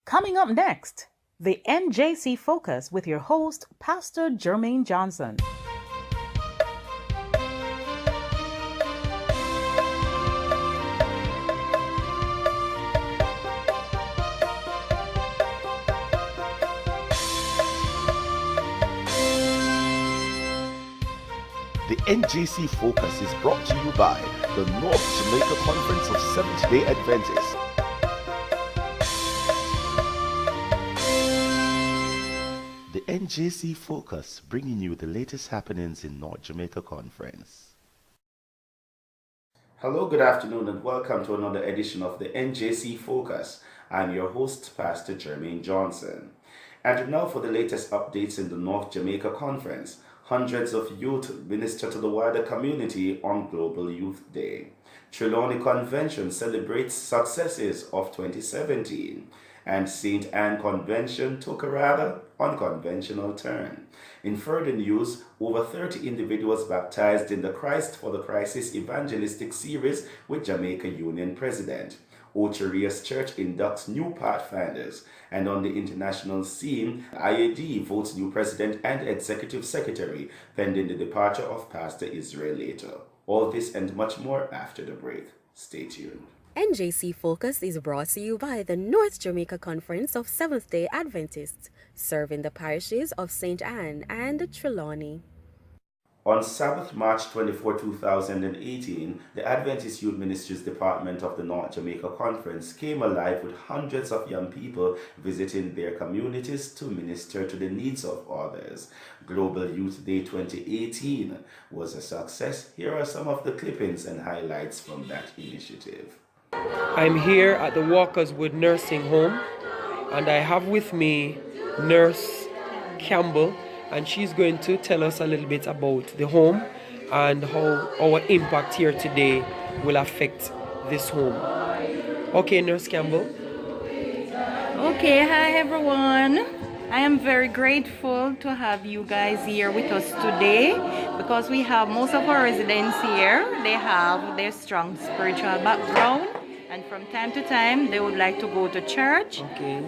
Coming up next, the NJC Focus with your host, Pastor Jermaine Johnson. The NJC Focus is brought to you by the North Jamaica Conference of Seventh-day Adventists. The NJC Focus, bringing you the latest happenings in North Jamaica Conference. Hello, good afternoon, and welcome to another edition of the NJC Focus. I'm your host, Pastor Jermaine Johnson. And now for the latest updates in the North Jamaica Conference. Hundreds of youth minister to the wider community on Global Youth Day. Trelawney Convention celebrates successes of 2017. And St. Anne Convention took a rather unconventional turn. In further news, over 30 individuals baptized in the Christ for the Crisis evangelistic series with Jamaica Union President. Ocherias Church inducts new Pathfinders, and on the international scene, IAD votes new president and executive secretary, pending the departure of Pastor Israel later. All this and much more after the break. Stay tuned. NJC Focus is brought to you by the North Jamaica Conference of Seventh-day Adventists, serving the parishes of St. Anne and Trelawney. On Sabbath, March 24, 2018, the Adventist Youth Ministries Department of the North Jamaica Conference came alive with hundreds of young people visiting their communities to minister to the needs of others. Global Youth Day 2018 was a success. Here are some of the clippings and highlights from that initiative. I'm here at the Walker's Wood Nursing Home, and I have with me Nurse Campbell, and she's going to tell us a little bit about the home and how our impact here today will affect this home. Okay, Nurse Campbell. Okay, hi everyone. I am very grateful to have you guys here with us today because we have most of our residents here. They have their strong spiritual background, and from time to time they would like to go to church,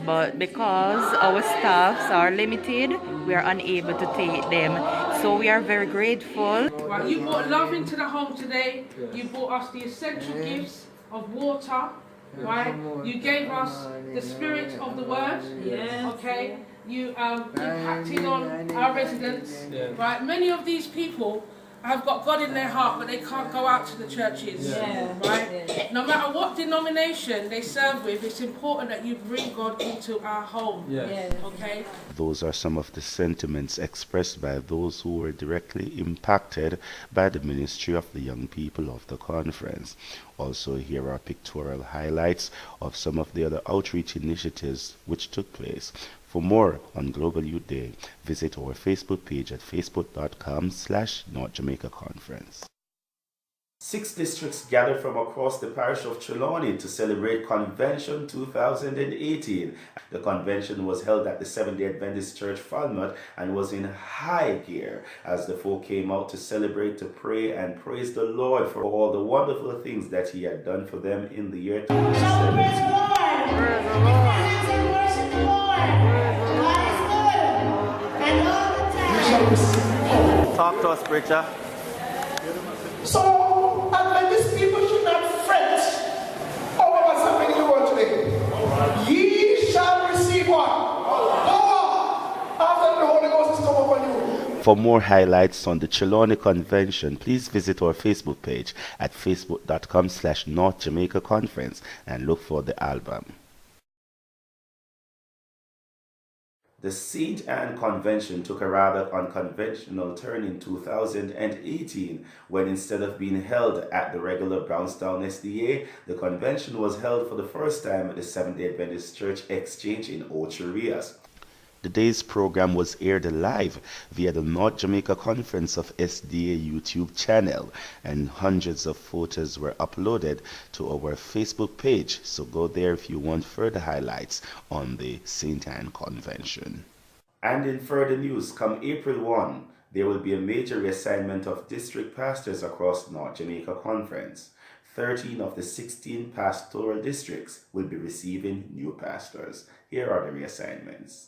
but because our staffs are limited, we are unable to take them. So we are very grateful. Right, you brought love into the home today. You brought us the essential gifts of water, right? You gave us the spirit of the word, okay? You impacted on our residents, right? Many of these people have got God in their heart, but they can't go out to the churches, right? No matter what denomination they serve with, it's important that you bring God into our home, okay? Those are some of the sentiments expressed by those who were directly impacted by the ministry of the young people of the conference. Also, here are pictorial highlights of some of the other outreach initiatives which took place. For more on Global Youth Day, visit our Facebook page at facebook.com/North Jamaica Conference. 6 districts gathered from across the parish of Trelawney to celebrate Convention 2018. The convention was held at the Seventh-day Adventist Church Falmouth and was in high gear as the folk came out to celebrate, to pray and praise the Lord for all the wonderful things that He had done for them in the year 2017. Talk to us, preacher. So, Adventist people should not fret over what's happening in the world today. Ye shall receive what? Power after the Holy Ghost has come upon you. For more highlights on the Trelawney Convention, please visit our Facebook page at facebook.com/North Jamaica Conference and look for the album. The St. Anne Convention took a rather unconventional turn in 2018 when, instead of being held at the regular Brownstown SDA, the convention was held for the first time at the Seventh-day Adventist Church Exchange in Ocherias. The day's program was aired live via the North Jamaica Conference of SDA YouTube channel, and hundreds of photos were uploaded to our Facebook page, so go there if you want further highlights on the St. Anne Convention. And in further news, come April 1, there will be a major reassignment of district pastors across North Jamaica Conference. 13 of the 16 pastoral districts will be receiving new pastors. Here are the reassignments.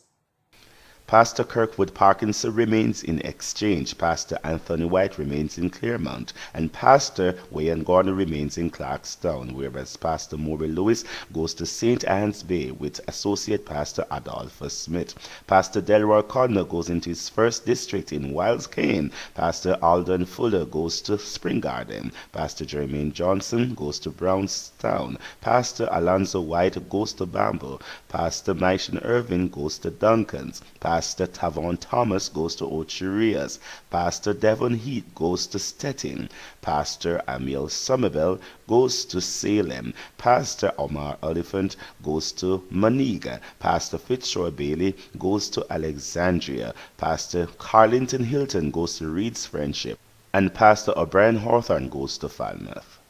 Pastor Kirkwood Parkinson remains in Exchange, Pastor Anthony White remains in Claremont, and Pastor Wayne Gordon remains in Clarkstown, whereas Pastor Maury Lewis goes to St. Anne's Bay with Associate Pastor Adolphus Smith. Pastor Delroy Connor goes into his first district in Wiles Cane. Pastor Alden Fuller goes to Spring Garden. Pastor Jermaine Johnson goes to Brownstown. Pastor Alonzo White goes to Bamboo. Pastor Myshon Irvin goes to Duncan's. Pastor Tavon Thomas goes to Ocherias. Pastor Devon Heath goes to Stettin. Pastor Emil Somerville goes to Salem. Pastor Omar Oliphant goes to Maniga. Pastor Fitzroy Bailey goes to Alexandria. Pastor Carlington Hilton goes to Reed's Friendship. And Pastor O'Brien Hawthorne goes to Falmouth.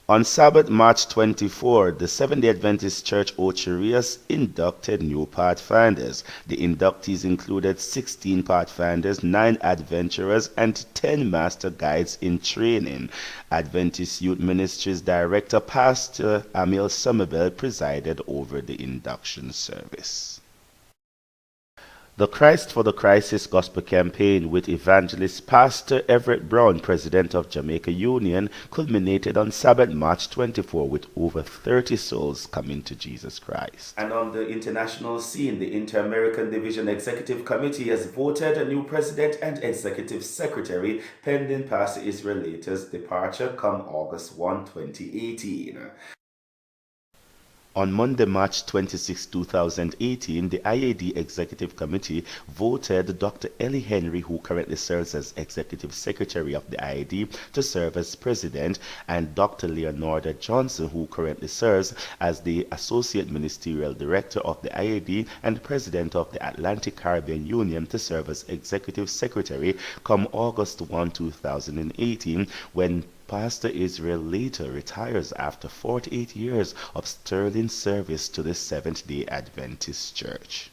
On Sabbath, March 24, the Seventh-day Adventist Church Ocherias inducted new Pathfinders. The inductees included 16 Pathfinders, 9 Adventurers, and 10 Master Guides in training. Adventist Youth Ministries Director Pastor Emil Somerville presided over the induction service. The Christ for the Crisis Gospel Campaign with evangelist Pastor Everett Brown, president of Jamaica Union, culminated on Sabbath, March 24, with over 30 souls coming to Jesus Christ. And on the international scene, the Inter-American Division Executive Committee has voted a new president and executive secretary pending Pastor Israel Later's departure come August 1, 2018. On Monday, March 26, 2018, the IAD Executive Committee voted Dr. Ellie Henry, who currently serves as Executive Secretary of the IAD, to serve as President, and Dr. Leonarda Johnson, who currently serves as the Associate Ministerial Director of the IAD and President of the Atlantic Caribbean Union, to serve as Executive Secretary come August 1, 2018, when Pastor Israel Later retires after 48 years of sterling service to the Seventh-day Adventist Church.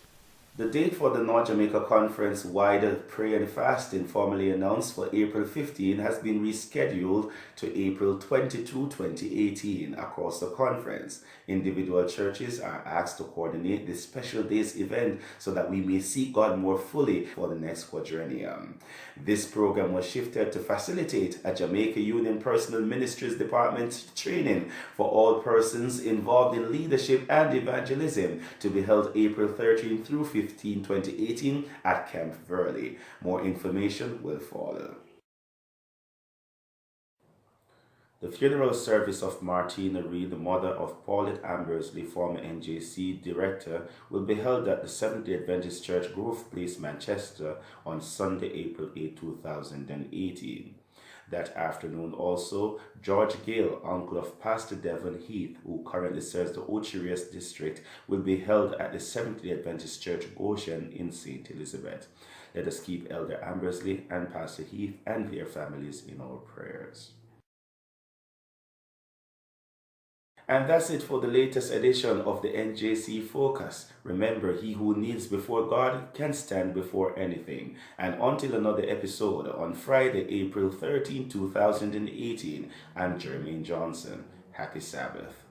The date for the North Jamaica Conference Wide Prayer and Fasting, formally announced for April 15, has been rescheduled to April 22, 2018 across the conference. Individual churches are asked to coordinate this special day's event so that we may seek God more fully for the next quadrennium. This program was shifted to facilitate a Jamaica Union Personal Ministries Department training for all persons involved in leadership and evangelism to be held April 13 through 15, 2018 at Camp Verley. More information will follow. The funeral service of Martina Reed, the mother of Paulette Ambersley, former NJC director, will be held at the Seventh-day Adventist Church, Grove Place, Manchester, on Sunday, April 8, 2018. That afternoon also, George Gale, uncle of Pastor Devon Heath, who currently serves the Ocherias district, will be held at the Seventh-day Adventist Church, Goshen, in St. Elizabeth. Let us keep Elder Ambersley and Pastor Heath and their families in our prayers. And that's it for the latest edition of the NJC Focus. Remember, he who kneels before God can stand before anything. And until another episode on Friday, April 13, 2018, I'm Jermaine Johnson. Happy Sabbath.